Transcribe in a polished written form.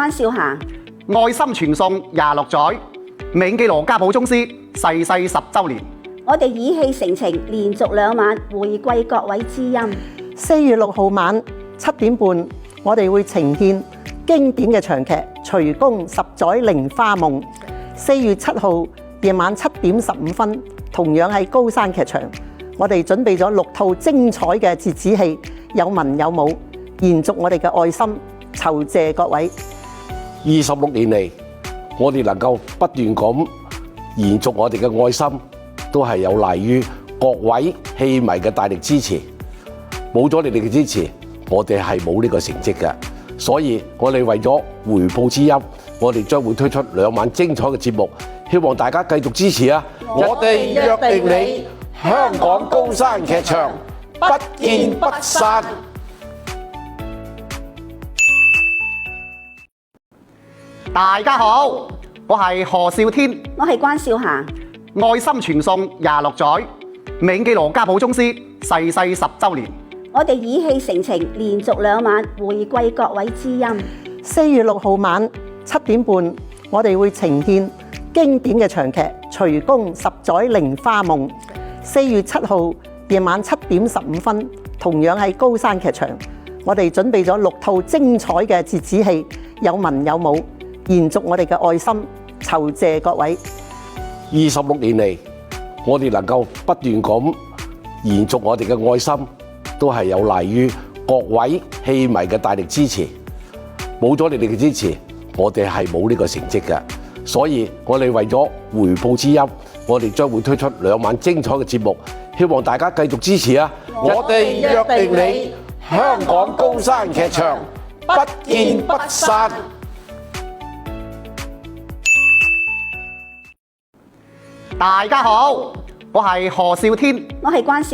關少霞，愛心傳送26載，銘記羅家寶宗師逝世10週年。我哋以戲成情，連續2晚回歸各位知音。4月6號晚7點半，我哋會呈獻經典嘅長劇《徐公10載菱花夢》。4月7號夜晚7點15分，同樣喺高山劇場，我哋準備咗6套精彩嘅折子戲，有文有武，延續我哋嘅愛心，酬謝各位。26年嚟，我哋能夠不斷咁延續我哋嘅愛心，都係有賴於各位戲迷嘅大力支持。冇咗你哋嘅支持，我哋係冇呢個成績嘅。所以我哋為咗回報知音，我哋將會推出2晚精彩嘅節目，希望大家繼續支持啊！我哋約定你，香港高山劇場不見不散。大家好，我係何少天，我係關少霞，愛心傳送26載，銘記羅家寶宗師逝世10週年。我哋以戲成情，連續2晚回歸各位知音。4月6號晚7點半，我哋會呈獻經典嘅長劇《徐公10載菱花夢》。4月7號夜晚7點15分，同樣喺高山劇場，我哋準備咗6套精彩嘅折子戲，有文有武，延續我哋嘅愛心，酬謝各位。26年嚟，我哋能夠不斷咁延續我哋嘅愛心，都係有賴於各位戲迷嘅大力支持。冇咗你哋嘅支持，我哋係冇呢個成績嘅。所以我哋為咗回報知音，我哋將會推出2晚精彩嘅節目，希望大家繼續支持啊！我哋約定你，香港高山劇場不見不散。大家好，我係何少天，我係關少。